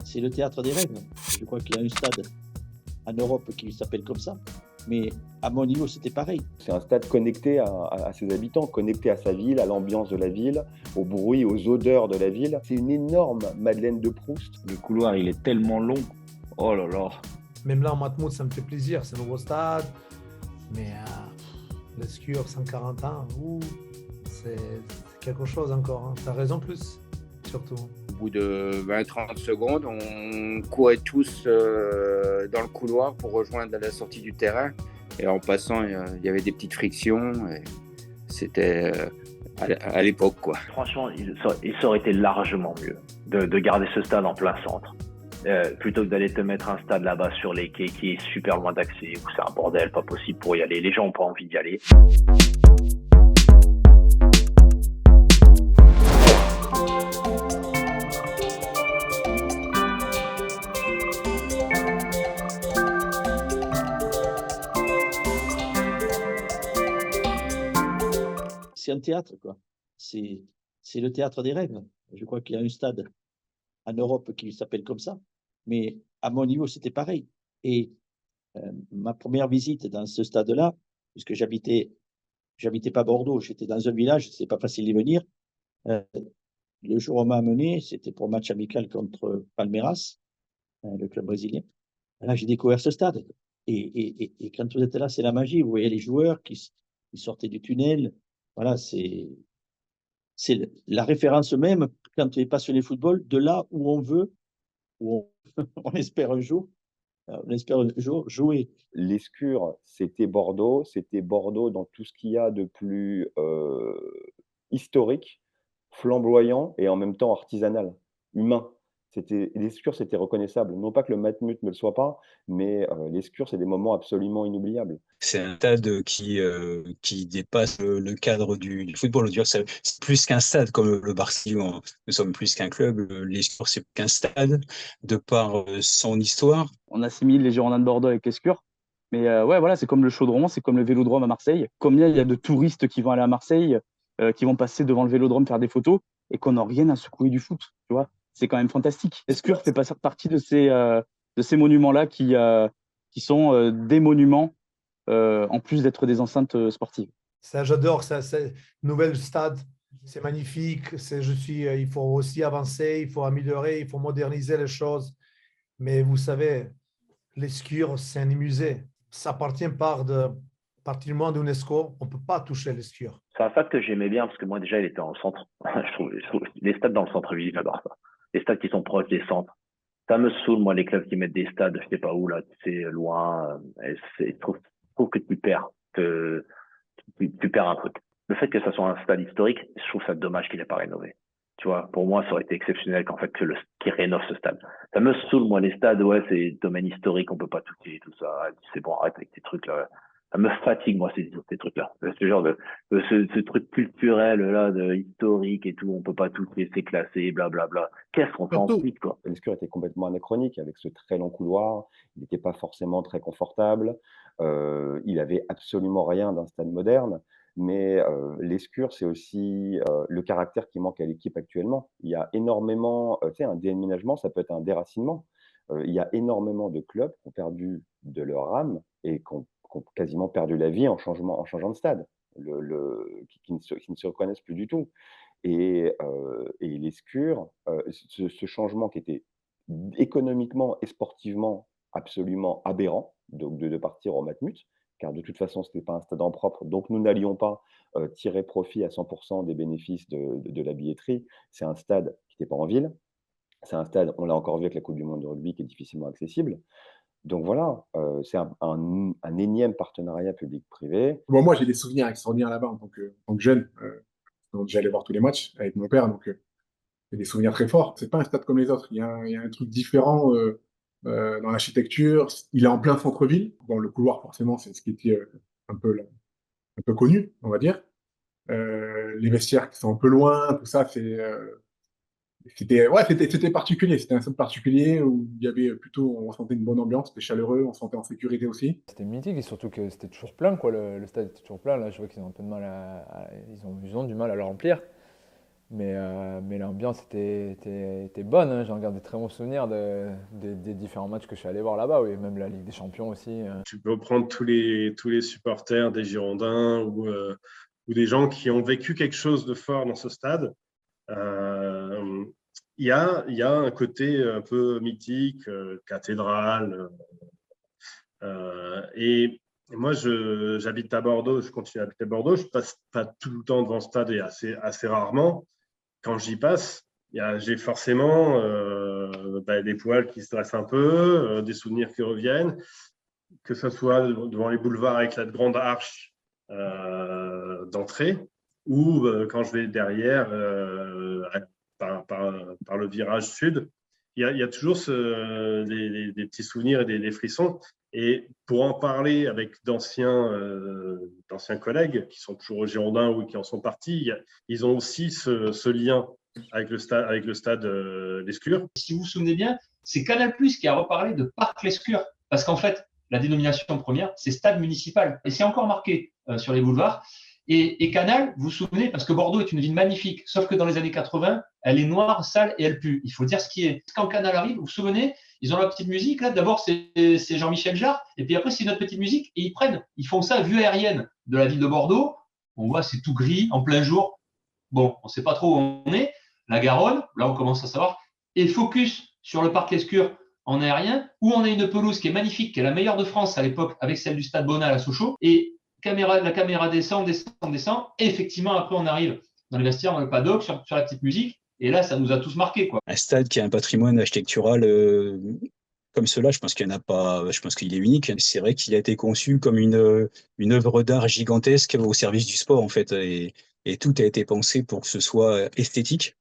c'est le théâtre des rêves. Je crois qu'il y a un stade en Europe qui s'appelle comme ça. Mais à mon niveau, c'était pareil. C'est un stade connecté à ses habitants, connecté à sa ville, à l'ambiance de la ville, au bruit, aux odeurs de la ville. C'est une énorme Madeleine de Proust. Le couloir, il est tellement long. Oh là là. Même là, en Matmouth, ça me fait plaisir. C'est un nouveau stade. Mais l'Escure, 140 ans, c'est quelque chose encore. Hein. T'as raison plus, surtout. Au bout de 20-30 secondes, on courait tous dans le couloir pour rejoindre la sortie du terrain. Et en passant, il y avait des petites frictions. Et c'était à l'époque, quoi. Franchement, ça aurait été largement mieux de garder ce stade en plein centre. Plutôt que d'aller te mettre un stade là-bas sur les quais qui est super loin d'accès, où c'est un bordel, pas possible pour y aller. Les gens n'ont pas envie d'y aller. C'est un théâtre, quoi. C'est le théâtre des rêves. Je crois qu'il y a un stade en Europe qui s'appelle comme ça. Mais à mon niveau, c'était pareil. Et ma première visite dans ce stade-là, puisque j'habitais pas Bordeaux, j'étais dans un village, c'est pas facile d'y venir. Le jour où on m'a amené, c'était pour un match amical contre Palmeiras, le club brésilien. Là, j'ai découvert ce stade. Et quand vous êtes là, c'est la magie. Vous voyez les joueurs qui sortaient du tunnel. Voilà, c'est la référence même quand tu es passionné de football, de là où on veut, où on espère un jour jouer. L'Escure, c'était Bordeaux dans tout ce qu'il y a de plus historique, flamboyant et en même temps artisanal, humain. L'Escure, c'était reconnaissable. Non pas que le Matmut ne le soit pas, mais l'Escure, c'est des moments absolument inoubliables. C'est un stade qui dépasse le cadre du football. Je veux dire, c'est plus qu'un stade comme le Barcelone. Nous sommes plus qu'un club. L'Escure, c'est qu'un stade de par son histoire. On assimile les Girondins de Bordeaux avec l'Escure. Mais ouais, voilà, c'est comme le Chaudron, c'est comme le Vélodrome à Marseille. Combien il y a de touristes qui vont aller à Marseille, qui vont passer devant le Vélodrome faire des photos et qu'on n'a rien à secouer du foot, tu vois. C'est quand même fantastique. L'Escure fait partie de ces monuments-là qui sont des monuments en plus d'être des enceintes sportives. Ça, j'adore. C'est nouvel stade. C'est magnifique. Il faut aussi avancer, il faut améliorer, il faut moderniser les choses. Mais vous savez, l'Escure, c'est un musée. Ça appartient partiellement d'UNESCO. On ne peut pas toucher l'Escure. C'est un stade que j'aimais bien parce que moi, déjà, il était en centre. je trouve les stades dans le centre-ville, j'adore ça. Les stades qui sont proches des centres. Ça me saoule, moi, les clubs qui mettent des stades, je sais pas où, là, tu sais, loin. Je trouve que tu perds un truc. Le fait que ça soit un stade historique, je trouve ça dommage qu'il n'ait pas rénové. Tu vois, pour moi, ça aurait été exceptionnel qu'il rénove ce stade. Ça me saoule, moi, les stades, ouais, c'est domaine historique, on peut pas toucher, tout ça. C'est bon, arrête avec ces trucs-là. Ça me fatigue, moi, ces trucs-là. Ce genre ce truc culturel, là, historique et tout, on peut pas toucher, c'est classé, blablabla. Qu'est-ce qu'on s'en fout, quoi? L'Escure était complètement anachronique avec ce très long couloir. Il n'était pas forcément très confortable. Il avait absolument rien d'un stade moderne. Mais l'Escure, c'est aussi le caractère qui manque à l'équipe actuellement. Il y a énormément, tu sais, un déménagement, ça peut être un déracinement. Il y a énormément de clubs qui ont perdu de leur âme et qui ont quasiment perdu la vie en changeant de stade, qui ne se reconnaissent plus du tout. Et l'Escure, ce changement qui était économiquement et sportivement absolument aberrant, de partir au Matmut, car de toute façon, ce n'était pas un stade en propre, donc nous n'allions pas tirer profit à 100% des bénéfices de la billetterie. C'est un stade qui n'était pas en ville. C'est un stade, on l'a encore vu avec la Coupe du monde de rugby, qui est difficilement accessible. Donc voilà, c'est un énième partenariat public-privé. Bon, moi, j'ai des souvenirs extraordinaires là-bas en tant que jeune. Donc, j'allais voir tous les matchs avec mon père, donc j'ai des souvenirs très forts. C'est pas un stade comme les autres. Il y a un truc différent dans l'architecture. Il est en plein centre-ville. Bon, le couloir, forcément, c'est ce qui était un peu connu, on va dire. Les vestiaires qui sont un peu loin, tout ça, c'était particulier. C'était un stade particulier où il y avait plutôt, on sentait une bonne ambiance, c'était chaleureux, on se sentait en sécurité aussi. C'était mythique et surtout que c'était toujours plein, quoi. Le stade était toujours plein. Là, je vois qu'ils ont un peu de mal ils ont du mal à le remplir. Mais l'ambiance était bonne, hein. J'en garde des très bons souvenirs des différents matchs que je suis allé voir là-bas, oui, même la Ligue des Champions aussi. Tu peux prendre tous les supporters des Girondins ou des gens qui ont vécu quelque chose de fort dans ce stade. Il y a un côté un peu mythique, cathédrale. Et moi, j'habite à Bordeaux, je continue à habiter à Bordeaux. Je passe pas tout le temps devant le stade et assez rarement. Quand j'y passe, j'ai forcément des poils qui se dressent un peu, des souvenirs qui reviennent, que ce soit devant les boulevards avec la grande arche d'entrée ou quand je vais derrière par le virage sud. Il y a toujours des petits souvenirs et des frissons. Et pour en parler avec d'anciens collègues qui sont toujours aux Girondins ou qui en sont partis, ils ont aussi ce lien avec le stade Lescure. Si vous vous souvenez bien, c'est Canal+ qui a reparlé de Parc Lescure, parce qu'en fait, la dénomination première, c'est stade municipal. Et c'est encore marqué sur les boulevards. Et Canal, vous vous souvenez, parce que Bordeaux est une ville magnifique, sauf que dans les années 80, elle est noire, sale et elle pue. Il faut dire ce qui est. Quand Canal arrive, vous vous souvenez, ils ont leur petite musique. Là, d'abord, c'est Jean-Michel Jarre, et puis après, c'est notre petite musique. Et ils font ça à vue aérienne de la ville de Bordeaux. On voit, c'est tout gris, en plein jour. Bon, on ne sait pas trop où on est. La Garonne, là, on commence à savoir. Et focus sur le parc Lescure en aérien, où on a une pelouse qui est magnifique, qui est la meilleure de France à l'époque, avec celle du stade Bonal à Sochaux. Et la caméra descend. Et effectivement, après, on arrive dans les vestiaires, dans le paddock, sur la petite musique. Et là, ça nous a tous marqués, quoi. Un stade qui a un patrimoine architectural comme cela, je pense qu'il n'y en a pas, je pense qu'il est unique. C'est vrai qu'il a été conçu comme une œuvre d'art gigantesque au service du sport, en fait. Et tout a été pensé pour que ce soit esthétique.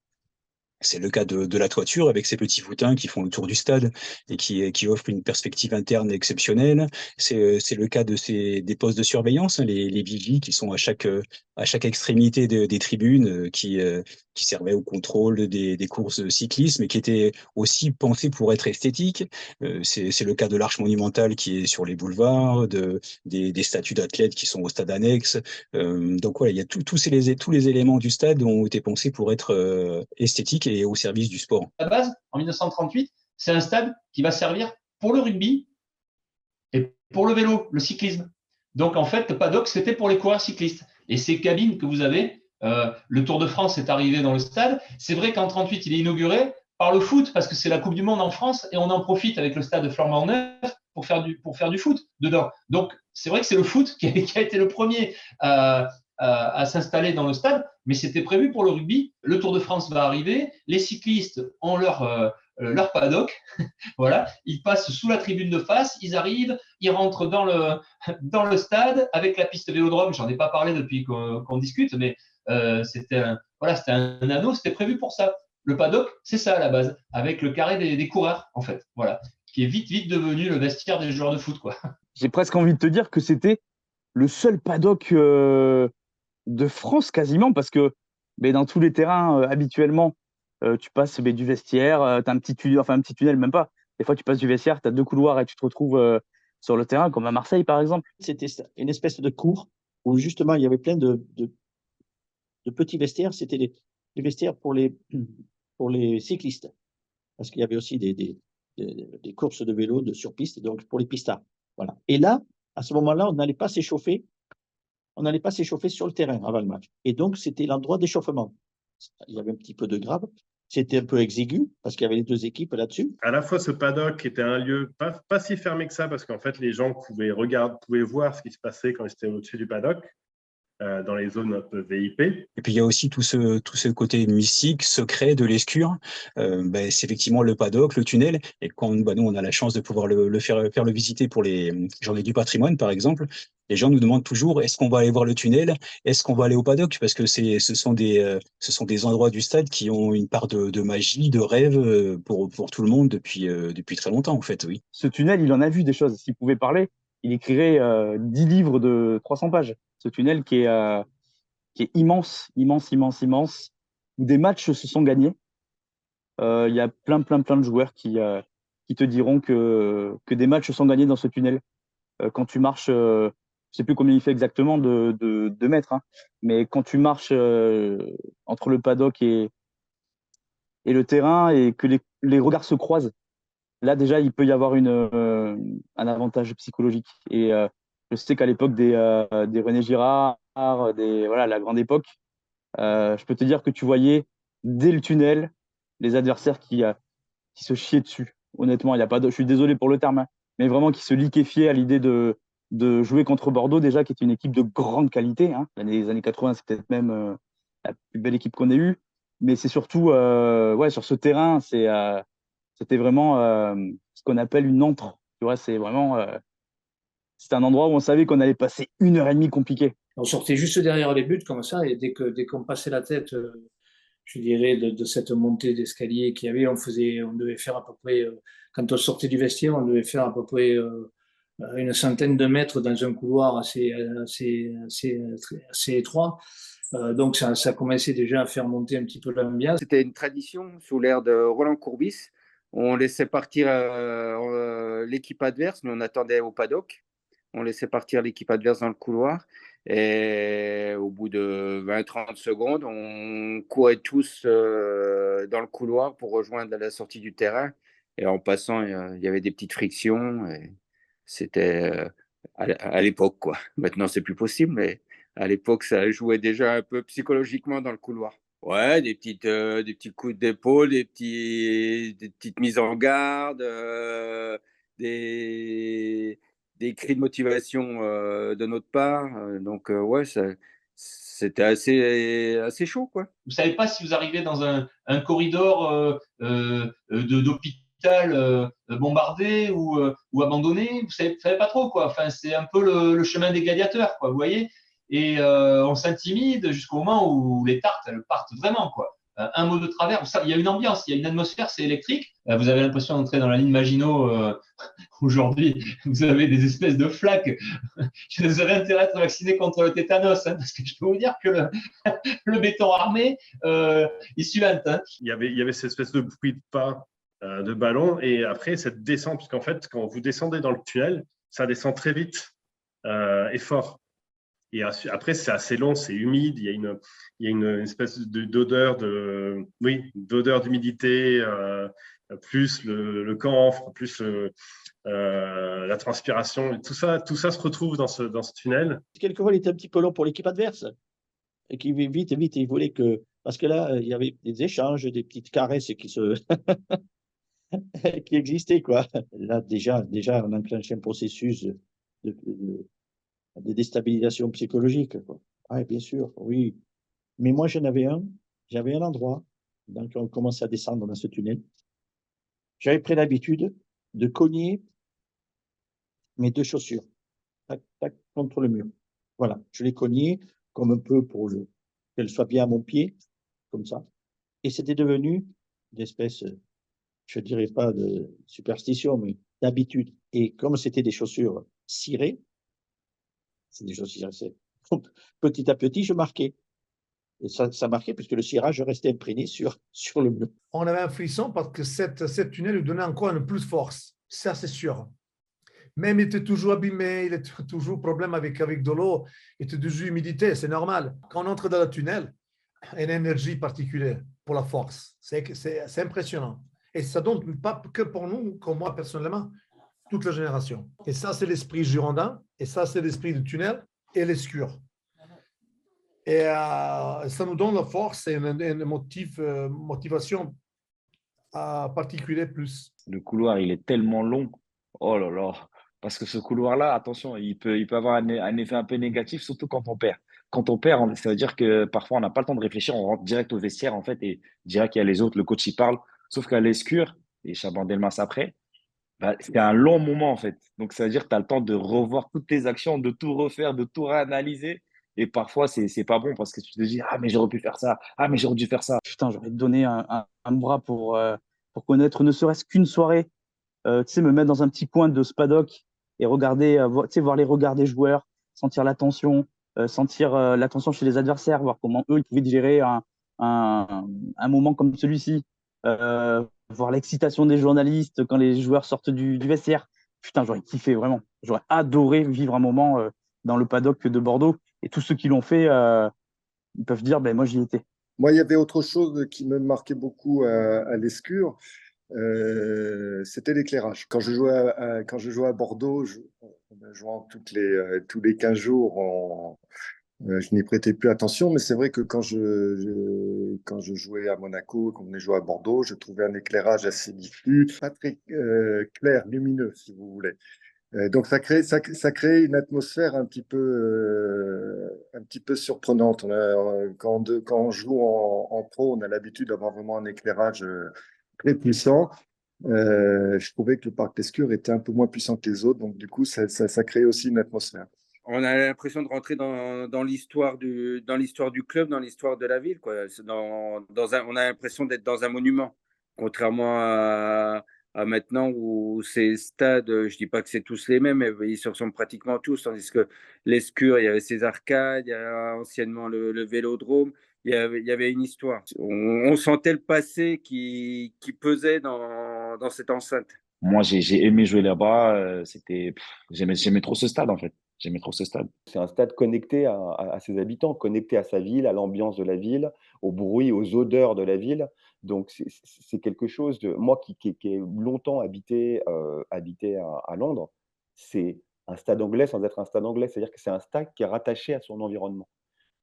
C'est le cas de la toiture avec ces petits voûtins qui font le tour du stade et qui offrent une perspective interne exceptionnelle. C'est le cas des postes de surveillance, hein, les vigies qui sont à chaque extrémité des tribunes qui servaient au contrôle des courses de cyclisme et qui étaient aussi pensées pour être esthétiques. C'est le cas de l'Arche monumentale qui est sur les boulevards, des statues d'athlètes qui sont au stade annexe. Donc voilà, il y a tous les éléments du stade ont été pensés pour être esthétiques et au service du sport. À la base, en 1938, c'est un stade qui va servir pour le rugby et pour le vélo, le cyclisme. Donc en fait, le paddock, c'était pour les coureurs cyclistes. Et ces cabines que vous avez, le Tour de France est arrivé dans le stade. C'est vrai qu'en 38, il est inauguré par le foot, parce que c'est la Coupe du Monde en France, et on en profite avec le stade de Florent Neuf pour faire du foot dedans. Donc c'est vrai que c'est le foot qui a été le premier à s'installer dans le stade, mais c'était prévu pour le rugby. Le Tour de France va arriver, les cyclistes ont leur paddock, voilà, ils passent sous la tribune de face, ils arrivent, ils rentrent dans le stade avec la piste vélodrome. J'en ai pas parlé depuis qu'on discute, mais c'était un anneau, c'était prévu pour ça. Le paddock, c'est ça à la base, avec le carré des coureurs, en fait, voilà, qui est vite devenu le vestiaire des joueurs de foot, quoi. J'ai presque envie de te dire que c'était le seul paddock de France quasiment, parce que dans tous les terrains, habituellement, tu passes du vestiaire, tu as un petit tunnel, même pas. Des fois, tu passes du vestiaire, tu as 2 couloirs et tu te retrouves sur le terrain, comme à Marseille, par exemple. C'était une espèce de cour où justement il y avait plein de petits vestiaires. C'était les vestiaires pour les cyclistes, parce qu'il y avait aussi des courses de vélo de sur-piste, donc pour les pistards. Voilà. Et là, à ce moment-là, on n'allait pas s'échauffer sur le terrain avant le match. Et donc, c'était l'endroit d'échauffement. Il y avait un petit peu de grave. C'était un peu exigu parce qu'il y avait les 2 équipes là-dessus. À la fois, ce paddock était un lieu pas si fermé que ça, parce qu'en fait, les gens pouvaient voir ce qui se passait quand ils étaient au-dessus du paddock, dans les zones un peu VIP. Et puis il y a aussi tout ce côté mystique, secret de l'Escure. C'est effectivement le paddock, le tunnel. Et quand nous, on a la chance de pouvoir le faire le visiter pour les journées du patrimoine, par exemple, les gens nous demandent toujours, est-ce qu'on va aller voir le tunnel? Est-ce qu'on va aller au paddock? Parce que ce sont des endroits du stade qui ont une part de magie, de rêve pour tout le monde depuis très longtemps, en fait, oui. Ce tunnel, il en a vu des choses. S'il pouvait parler, il écrirait 10 livres de 300 pages. Ce tunnel qui est immense, où des matchs se sont gagnés. Il y a plein de joueurs qui te diront que des matchs sont gagnés dans ce tunnel. Quand tu marches sais plus combien il fait exactement de mètres, hein. Mais quand tu marches entre le paddock et le terrain et que les regards se croisent, là déjà il peut y avoir un avantage psychologique. Et je sais qu'à l'époque des René Girard, voilà, la grande époque, je peux te dire que tu voyais dès le tunnel les adversaires qui se chiaient dessus. Honnêtement, il y a pas je suis désolé pour le terme, hein, mais vraiment qui se liquéfiaient à l'idée de jouer contre Bordeaux, déjà, qui est une équipe de grande qualité, hein. Les années 80, c'est peut-être même la plus belle équipe qu'on ait eue. Mais c'est surtout, ouais, sur ce terrain, c'était vraiment ce qu'on appelle une antre. Tu vois, c'est vraiment, c'est un endroit où on savait qu'on allait passer 1 heure et demie compliquée. On sortait juste derrière les buts comme ça, et dès qu'on passait la tête, je dirais, de cette montée d'escalier qu'il y avait, on devait faire à peu près, quand on sortait du vestiaire, on devait faire à peu près une centaine de mètres dans un couloir assez étroit. Donc ça commençait déjà à faire monter un petit peu l'ambiance. C'était une tradition sous l'ère de Roland Courbis. On laissait partir l'équipe adverse, mais on attendait au paddock. On laissait partir l'équipe adverse dans le couloir. Et au bout de 20-30 secondes, on courait tous dans le couloir pour rejoindre la sortie du terrain. Et en passant, il y avait des petites frictions. Et c'était à l'époque, quoi. Maintenant, c'est plus possible, mais à l'époque, ça jouait déjà un peu psychologiquement dans le couloir. Ouais, des petits coups d'épaule, des petites mises en garde, des cris de motivation de notre part. Donc, ouais, c'était assez chaud, quoi. Vous savez pas si vous arrivez dans un corridor d'hôpital bombardé ou abandonné. Vous savez pas trop, quoi. Enfin, c'est un peu le chemin des gladiateurs, quoi. Vous voyez. Et on s'intimide jusqu'au moment où les tartes elles partent vraiment, quoi. Un mot de travers, il y a une ambiance, il y a une atmosphère, c'est électrique. Vous avez l'impression d'entrer dans la ligne Maginot. Aujourd'hui, vous avez des espèces de flaques. Vous avez intérêt à être vacciné contre le tétanos, hein, parce que je peux vous dire que le béton armé, il suinte, hein. Il y avait cette espèce de bruit de pas de ballon, et après cette descente, parce qu'en fait, quand vous descendez dans le tunnel, ça descend très vite et fort. Et après, c'est assez long, c'est humide, il y a une espèce d'odeur d'odeur d'humidité, plus le camphre, plus la transpiration, et tout ça se retrouve dans ce tunnel. Quelquefois, il était un petit peu long pour l'équipe adverse, et qui vite, il voulait que... Parce que là, il y avait des échanges, des petites caresses qui existaient, quoi. Là, déjà, on enclenchait un processus de déstabilisation psychologique, quoi. Ouais, bien sûr, oui. Mais moi, j'avais un endroit, donc on commençait à descendre dans ce tunnel. J'avais pris l'habitude de cogner mes 2 chaussures, tac, tac, contre le mur. Voilà, je les cognais comme un peu pour qu'elles soient bien à mon pied, comme ça. Et c'était devenu une espèce, je ne dirais pas de superstition, mais d'habitude. Et comme c'était des chaussures cirées, c'est des chaussures cirées, petit à petit, je marquais. Et ça marquait puisque le cirage restait imprégné sur le mur. On avait un frisson parce que cette tunnel lui donnait encore une plus force. Ça, c'est sûr. Même il était toujours abîmé, il était toujours problème avec de l'eau, il était toujours humidité, c'est normal. Quand on entre dans le tunnel, il y a une énergie particulière pour la force. C'est impressionnant. Et ça donne pas que pour nous, comme moi personnellement, toute la génération. Et ça, c'est l'esprit girondin, et ça, c'est l'esprit du tunnel et l'escure. Et ça nous donne la force et une motivation particulière plus. Le couloir, il est tellement long. Oh là là. Parce que ce couloir-là, attention, il peut avoir un effet un peu négatif, surtout quand on perd. Quand on perd, ça veut dire que parfois, on n'a pas le temps de réfléchir, on rentre direct au vestiaire, en fait, et direct, il y a les autres, le coach, il parle. Sauf qu'à l'escure, et Chaban Delmas après, bah, c'est un long moment, en fait. Donc, ça veut dire que tu as le temps de revoir toutes tes actions, de tout refaire, de tout réanalyser. Et parfois, c'est pas bon parce que tu te dis, ah, mais j'aurais pu faire ça. Ah, mais j'aurais dû faire ça. Putain, j'aurais donné un bras pour connaître ne serait-ce qu'une soirée. Tu sais, me mettre dans un petit coin de ce paddock et regarder, voir les regards des joueurs, sentir l'attention, sentir l'attention chez les adversaires, voir comment eux, ils pouvaient gérer un moment comme celui-ci. Voir l'excitation des journalistes quand les joueurs sortent du vestiaire. Putain, j'aurais kiffé, vraiment. J'aurais adoré vivre un moment dans le paddock de Bordeaux. Et tous ceux qui l'ont fait, ils peuvent dire, ben, moi, j'y étais. Moi, il y avait autre chose qui me marquait beaucoup à l'Escure, c'était l'éclairage. Quand je jouais à Bordeaux, jouant tous les 15 jours, je n'y prêtais plus attention, mais c'est vrai que quand je jouais à Monaco, quand on venait jouer à Bordeaux, je trouvais un éclairage assez diffus, pas très clair, lumineux, si vous voulez. Donc ça crée une atmosphère un petit peu surprenante. Quand on joue en pro, on a l'habitude d'avoir vraiment un éclairage très puissant. Je trouvais que le Parc d'Escure était un peu moins puissant que les autres, donc du coup ça crée aussi une atmosphère. On a l'impression de rentrer dans l'histoire du club, dans l'histoire de la ville, quoi. On a l'impression d'être dans un monument, contrairement à maintenant où ces stades, je dis pas que c'est tous les mêmes, mais ils se ressemblent pratiquement tous, tandis que l'Escure, il y avait ses arcades, il y avait anciennement le Vélodrome, il y avait une histoire. On sentait le passé qui pesait dans cette enceinte. Moi, j'ai aimé jouer là-bas. J'aimais trop ce stade, en fait. J'aimais trop ce stade. C'est un stade connecté à ses habitants, connecté à sa ville, à l'ambiance de la ville, au bruit, aux odeurs de la ville. Donc, c'est quelque chose de. Moi qui ai longtemps habité à Londres, c'est un stade anglais sans être un stade anglais. C'est-à-dire que c'est un stade qui est rattaché à son environnement.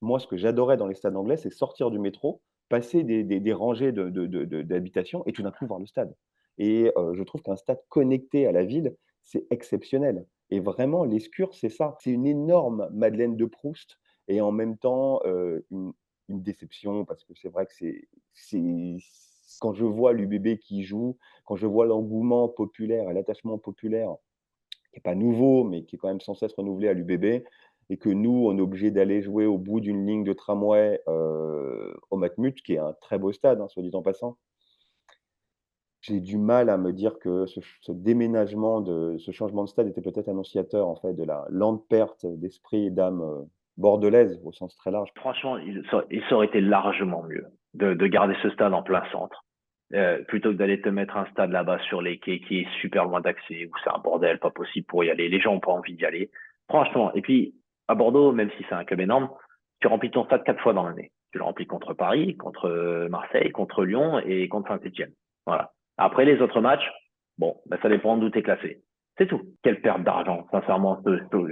Moi, ce que j'adorais dans les stades anglais, c'est sortir du métro, passer des rangées d'habitations et tout d'un coup voir le stade. Et je trouve qu'un stade connecté à la ville, c'est exceptionnel. Et vraiment, l'Escure, c'est ça. C'est une énorme Madeleine de Proust et en même temps une déception parce que c'est vrai que quand je vois l'UBB qui joue, quand je vois l'engouement populaire et l'attachement populaire, qui n'est pas nouveau, mais qui est quand même sans cesse renouvelé à l'UBB, et que nous, on est obligé d'aller jouer au bout d'une ligne de tramway au Matmut, qui est un très beau stade, hein, soit dit en passant. J'ai du mal à me dire que ce déménagement, ce changement de stade était peut-être annonciateur en fait, de la lente perte d'esprit et d'âme bordelaise au sens très large. Franchement, ça aurait été largement mieux de garder ce stade en plein centre. Plutôt que d'aller te mettre un stade là-bas sur les quais qui est super loin d'accès, où c'est un bordel, pas possible pour y aller. Les gens n'ont pas envie d'y aller. Franchement, et puis à Bordeaux, même si c'est un club énorme, tu remplis ton stade 4 fois dans l'année. Tu le remplis contre Paris, contre Marseille, contre Lyon et contre Saint-Etienne. Voilà. Après les autres matchs, bon, ben, ça dépend d'où tu es classé. C'est tout. Quelle perte d'argent, sincèrement.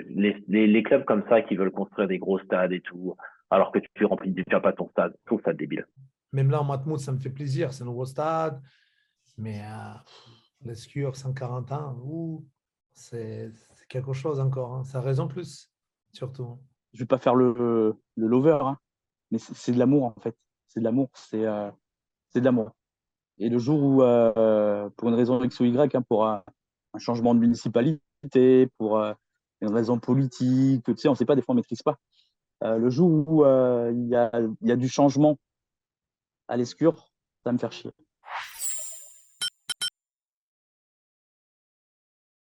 Les clubs comme ça qui veulent construire des gros stades et tout, alors que tu remplis déjà pas ton stade, je trouve ça débile. Même là, en Matmut, ça me fait plaisir. C'est un nouveau stade. Mais l'Escure, 140 ans, c'est quelque chose encore. Hein. Ça a raison plus, surtout. Je ne vais pas faire le lover, hein, mais c'est de l'amour, en fait. C'est de l'amour. C'est de l'amour. Et le jour où, pour une raison X ou Y, hein, pour un changement de municipalité, pour une raison politique, tu sais, on ne sait pas, des fois, on ne maîtrise pas. Le jour où il y a du changement à l'Escure, ça va me faire chier.